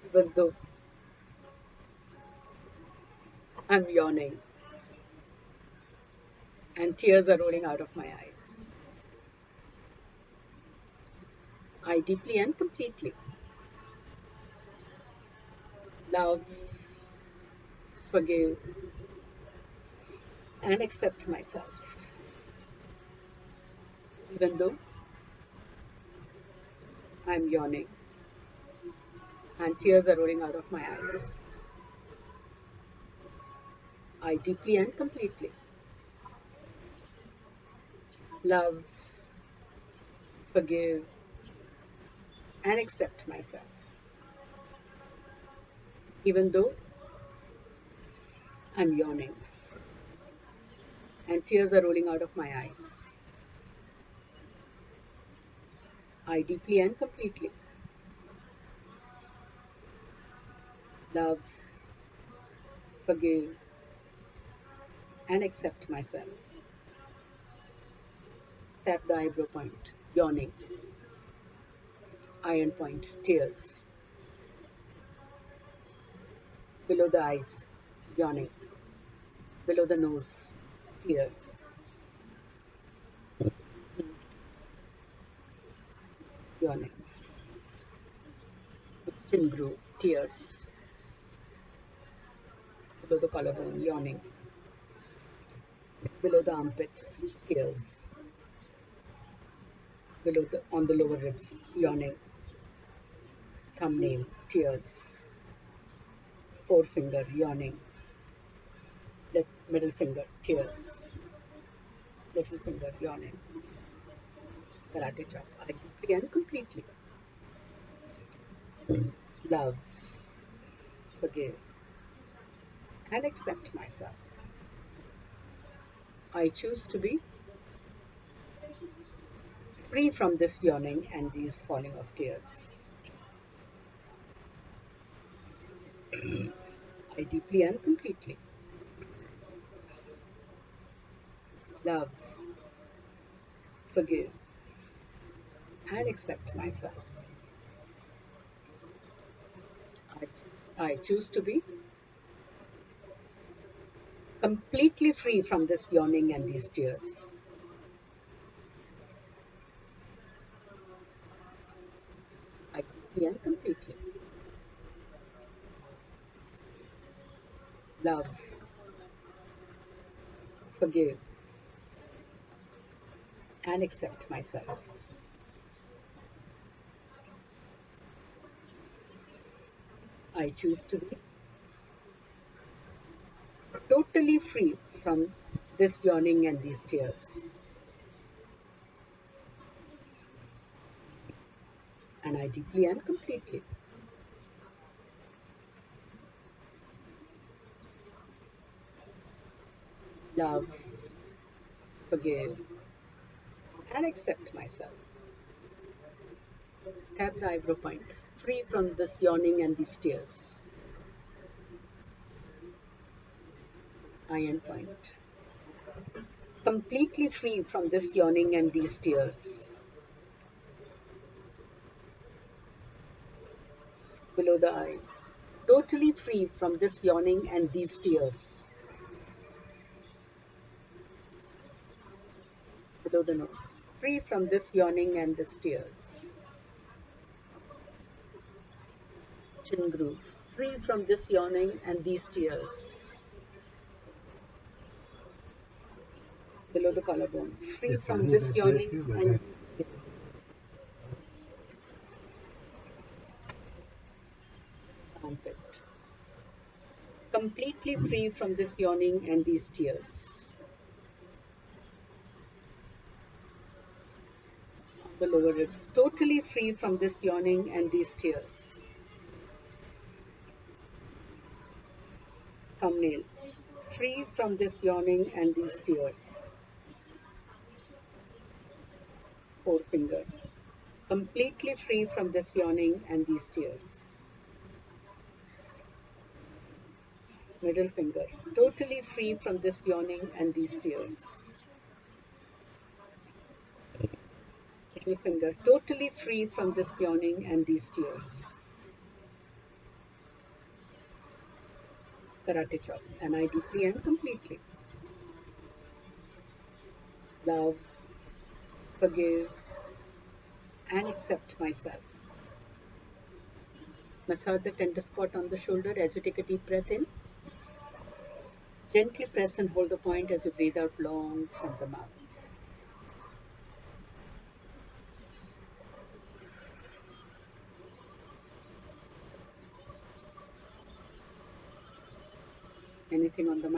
Even though I'm yawning and tears are rolling out of my eyes. I deeply and completely love, forgive, and accept myself, even though I'm yawning and tears are rolling out of my eyes. I deeply and completely love, forgive, and accept myself, even though I'm yawning and tears are rolling out of my eyes. I deeply and completely love, forgive, and accept myself. Tap the eyebrow point, yawning. Iron point, tears. Below the eyes, yawning. Below the nose, tears. Yawning. Chin groove, tears. Below the collarbone, yawning. Below the armpits, tears. Below the on the lower ribs, yawning. Thumbnail, tears. Forefinger, yawning. Middle finger, tears. Little finger, yawning. Karate chop. I deeply and completely love, forgive, and accept myself. I choose to be free from this yawning and these falling of tears. I deeply and completely love, forgive, and accept myself. I choose to be completely free from this yawning and these tears. I deeply and completely love, forgive, and accept myself. I choose to be totally free from this yawning and these tears. And I deeply and completely love, forgive, and accept myself. Tap the eyebrow point, free from this yawning and these tears. Iron point, completely free from this yawning and these tears. Below the eyes, totally free from this yawning and these tears. Below the nose, free from this yawning and these tears. Chin groove, free from this yawning and these tears. Below the collarbone, free from this yawning and these tears. Armpit, completely free from this yawning and these tears. The lower ribs, totally free from this yawning and these tears. Thumbnail, free from this yawning and these tears. Forefinger, completely free from this yawning and these tears. Middle finger, totally free from this yawning and these tears. Little finger, totally free from this yawning and these tears. Karate chop. And I deeply and completely love, forgive, and accept myself. Massage the tender spot on the shoulder as you take a deep breath in. Gently press and hold the point as you breathe out long from the mouth. Anything on the